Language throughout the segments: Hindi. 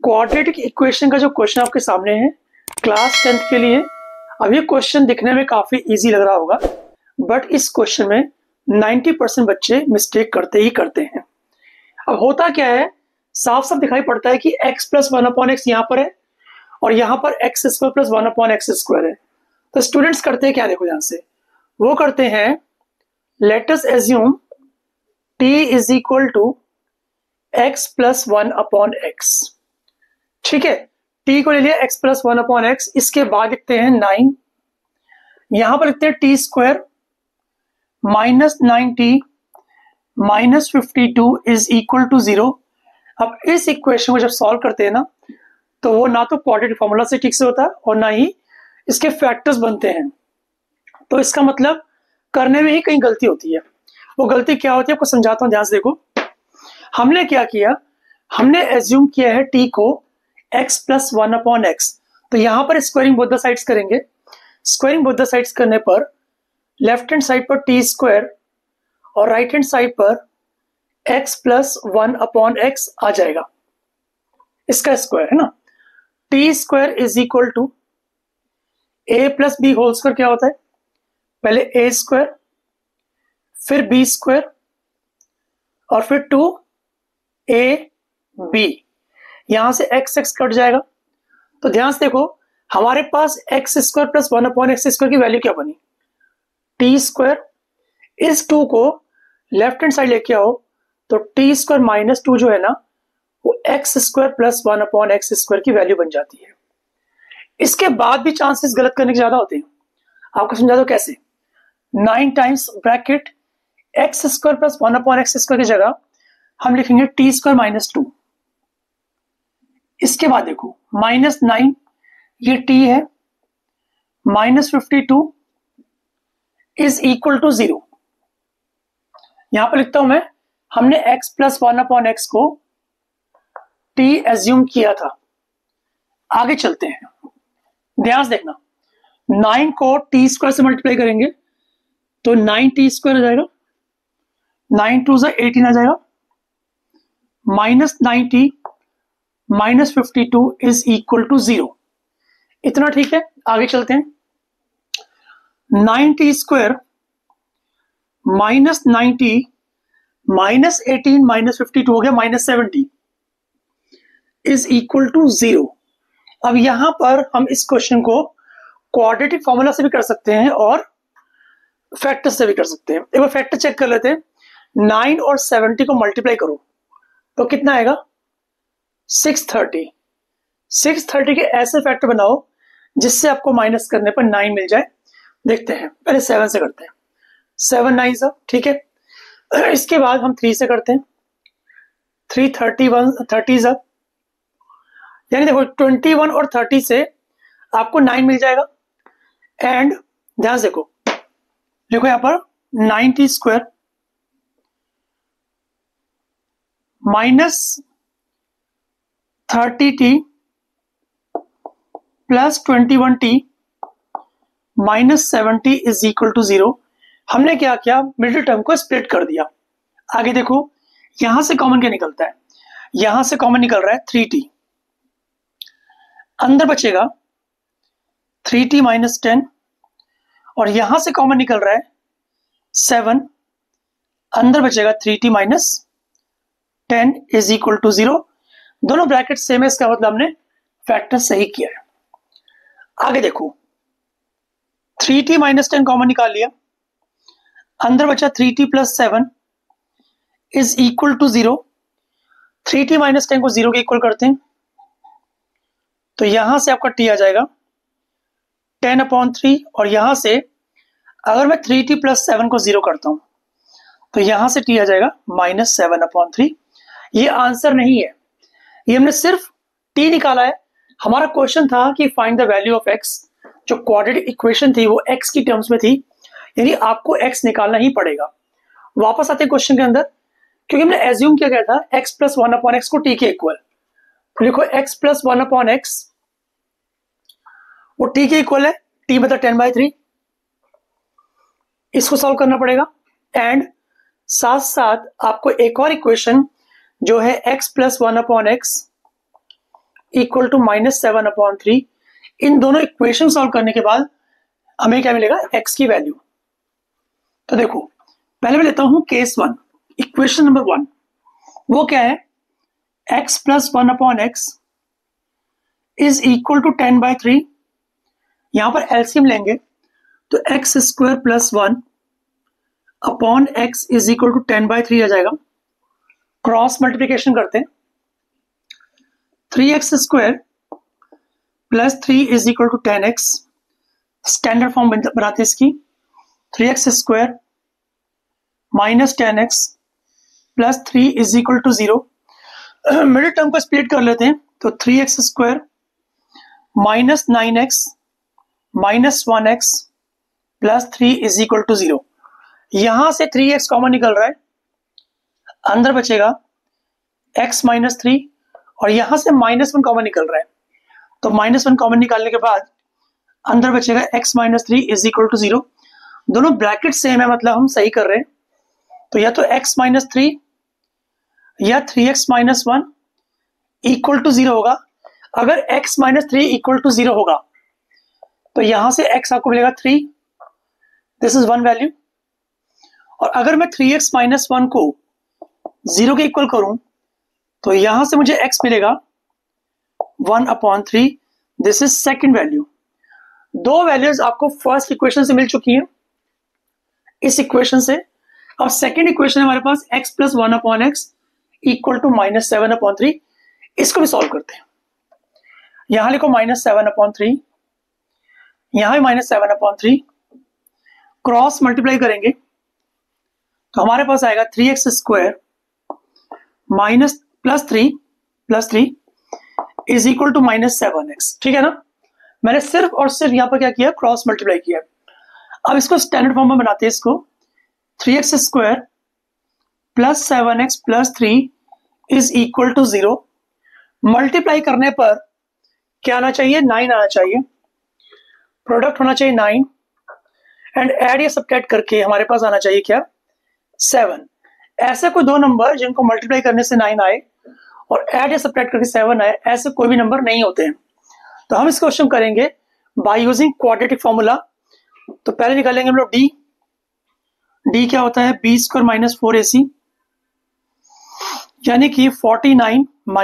क्वाड्रेटिक इक्वेशन का जो क्वेश्चन आपके सामने है क्लास 10th के लिए। अब ये क्वेश्चन दिखने में काफी इजी लग रहा होगा, बट इस क्वेश्चन में 90% बच्चे मिस्टेक करते ही करते हैं। अब होता क्या है, साफ साफ दिखाई पड़ता है कि x plus one upon x यहाँ पर है और यहाँ पर x square plus one upon X square है। तो स्टूडेंट्स करते हैं क्या, देखो ध्यान से, वो करते हैं let us assume t is equal to X plus one upon X. ठीक है, t को ले लिया x plus one upon X, इसके बाद लिखते हैं 9, यहां पर लिखते हैं T square minus 9t minus 52 is equal to 0। अब इस इक्वेशन को जब सॉल्व करते हैं ना, तो वो ना तो क्वाड्रेटिक फॉर्मूला से ठीक से होता है और ना ही इसके फैक्टर्स बनते हैं। तो इसका मतलब करने में ही कहीं गलती होती है। वो गलती क्या होती है आपको समझाता हूं, ध्यान से देखो। हमने क्या किया, हमने एज्यूम किया है t को x plus one upon X. तो यहां पर स्क्वायरिंग बोथ द साइड्स करेंगे। स्क्वायरिंग बोथ द साइड्स करने पर लेफ्ट हैंड साइड पर टी स्क्वायर और राइट हैंड साइड पर x plus one upon X आ जाएगा, इसका स्क्वायर है ना। T square is equal to a plus B whole square. क्या होता है, पहले a स्क्वायर फिर b स्क्वायर और फिर 2ab, यहां से x कट जाएगा। तो ध्यान से देखो, हमारे पास X square plus one upon X square की वैल्यू क्या बनी, टी स्क्वायर। इस 2 को लेफ्ट हैंड साइड लेके आओ तो टी स्क्वायर माइनस 2 जो है ना, वो x square plus one upon X square की वैल्यू बन जाती है। इसके बाद भी चांसेस गलत करने के ज्यादा होते हैं। आपको समझा दो कैसे। 9 times bracket x square plus one upon X square की जगह हम लिखेंगे टी स्क्वायर माइनस 2। इसके बाद देखो माइनस 9, ये t है, माइनस 52 इज इक्वल टू 0। यहां पर लिखता हूं मैं, हमने x plus one upon x को t एज्यूम किया था। आगे चलते हैं, ध्यान से देखना। 9 को टी स्क्वायर से मल्टीप्लाई करेंगे तो 9t स्क्वायर आ जाएगा, 9 2 18 आ जाएगा, minus 9t minus 52 is equal to 0। इतना ठीक है। आगे चलते हैं, 9t square minus 9t minus 18 minus 52 हो गया माइनस 70 इज इक्वल टू 0। अब यहां पर हम इस क्वेश्चन को क्वाड्रेटिक फॉर्मूला से भी कर सकते हैं और फैक्टर से भी कर सकते हैं। एक बार फैक्टर चेक कर लेते हैं। 9 और 70 को मल्टीप्लाई करो तो कितना आएगा, 630। 630 के ऐसे फैक्टर बनाओ जिससे आपको माइनस करने पर 9 मिल जाए। देखते हैं, पहले 7 से करते हैं। 7 9 सब ठीक है। इसके बाद हम 3 से करते हैं। 3 31 30 सब, यानी देखो 21 और 30 से आपको 9 मिल जाएगा। एंड ध्यान से देखो यहां पर 9t square minus 30t plus 21t minus 70 is equal to 0। हमने क्या किया, मिडिल टर्म को स्प्लिट कर दिया। आगे देखो, यहां से कॉमन क्या निकलता है, यहां से कॉमन निकल रहा है 3t, अंदर बचेगा 3t माइनस 10 और यहां से कॉमन निकल रहा है 7, अंदर बचेगा 3t minus 10 is equal to 0। दोनों ब्रैकेट सेम है, इसका मतलब हमने फैक्टर सही किया है। आगे देखो, 3t माइनस 10 कॉमन निकाल लिया, अंदर बचा 3t plus 7 is equal to 0। 3t minus 10 को 0 के इक्वल करते हैं तो यहां से आपका t आ जाएगा 10/3 और यहां से अगर मैं 3t प्लस 7 को 0 करता हूं तो यहां से t आ जाएगा माइनस 7/3। ये आंसर नहीं है, ये हमने सिर्फ t निकाला है। हमारा क्वेश्चन था कि find the value of x। जो क्वाड्रेटिक इक्वेशन थी वो x की टर्म्स में थी, यानी आपको x निकालना ही पड़ेगा। वापस आते हैं क्वेश्चन के अंदर, क्योंकि हमने एज्यूम किया गया था x plus one upon x को t के इक्वल। तो लिखो x plus one upon x, वो t के इक्वल है, t मतलब 10/3। इसको सॉल्व करना पड़ेगा। एंड साथ साथ आपको एक और इक्वेशन जो है x plus one upon X equal to -7/3। इन दोनों इक्वेशन सॉल्व करने के बाद हमें क्या मिलेगा, x की वैल्यू। तो देखो पहले मैं लेता हूं केस 1, इक्वेशन नंबर 1। वो क्या है, x + 1/x is equal to 10/3। यहां पर एलसीएम लेंगे तो x² + 1/x is equal to 10/3 आ जाएगा। क्रॉस मल्टीप्लिकेशन करते हैं, 3x² + 3 is equal to 10x। Standard form बनाते हैं इसकी, 3x² - 10x + 3 is equal to 0। Middle term को स्प्लिट कर लेते हैं तो 3x² - 9x - 1x + 3 is equal to 0। यहां से 3x कॉमन निकल रहा है, अंदर बचेगा x - 3 और यहां से -1 कॉमन निकल रहा है, तो -1 कॉमन निकालने के बाद अंदर बचेगा x - 3 इज इक्वल टू 0। दोनों ब्रैकेट सेम है, मतलब हम सही कर रहे हैं। तो या तो x - 3 या 3x - 1 इक्वल टू 0 होगा। अगर x - 3 इक्वल टू 0 होगा तो यहां से x आपको मिलेगा 3, दिस इज वन वैल्यू। और अगर मैं 3x - 1 को 0 के इक्वल करूं तो यहां से मुझे x मिलेगा 1/3, दिस इज सेकेंड वैल्यू। दो वैल्यूज आपको फर्स्ट इक्वेशन से मिल चुकी हैं, इस इक्वेशन से। अब सेकेंड इक्वेशन है हमारे पास x + 1/x इक्वल टू -7/3। इसको भी सॉल्व करते हैं। यहां लिखो -7/3, यहां भी -7/3। क्रॉस मल्टीप्लाई करेंगे तो हमारे पास आएगा 3x² + 3 is equal to -7x। ठीक है ना, मैंने सिर्फ और सिर्फ यहां पर क्या किया, क्रॉस मल्टीप्लाई किया। अब इसको स्टैंडर्ड फॉर्म में बनाते हैं। इसको 3x² + 7x + 3 is equal to 0। Multiply करने पर क्या आना चाहिए, 9 आना चाहिए, प्रोडक्ट होना चाहिए 9, एंड ऐड या सब्ट्रैक्ट करके हमारे पास आना चाहिए क्या, 7। ऐसे कोई दो नंबर जिनको मल्टीप्लाई करने से 9 आए और ऐड या सब्ट्रैक्ट करके 7 आए, ऐसे कोई भी नंबर नहीं होते हैं। तो हम इस क्वेश्चन करेंगे बाय यूजिंग क्वाड्रेटिक फॉर्मूला। तो पहले निकालेंगे हम लोग डी क्या होता है, b² - 4ac, यानी कि 49 -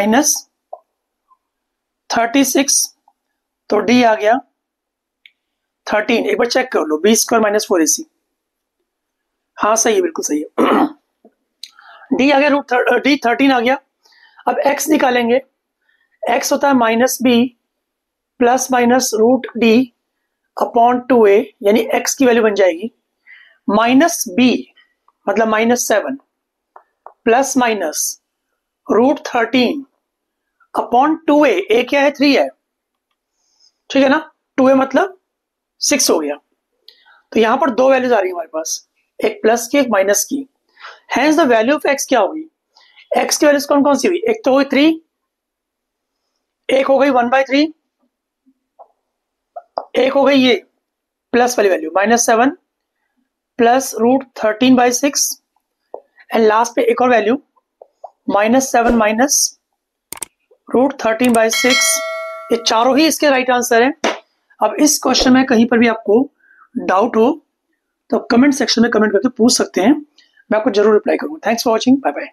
36, तो डी आ गया 13। एक बार चेक कर लो, b² - 4ac, हाँ सही है, बिल्कुल सही है। डी आ गया, डी 13 आ गया। अब x निकालेंगे, x होता है -b ± √d/2a, यानी x की वैल्यू बन जाएगी -b मतलब -7 ±√13/2a। a क्या है, 3 है, ठीक है ना, 2a मतलब 6 हो गया। तो यहां पर दो वैल्यूज आ रही है हमारे पास, एक प्लस की एक माइनस की। Hence the value of x क्या होगी, x की वैल्यूज कौन कौन सी हुई, एक तो हुई 3, एक हो गई 1/3, एक हो गई ये प्लस वाली वैल्यू -7 +√13/6, एंड लास्ट पे एक और वैल्यू -7 -√13/6। ये चारों ही इसके राइट आंसर है। अब इस क्वेश्चन में कहीं पर भी आपको डाउट हो तो कमेंट सेक्शन में कमेंट करके पूछ सकते हैं, मैं आपको जरूर रिप्लाई करूंगा। Thanks for watching, bye bye.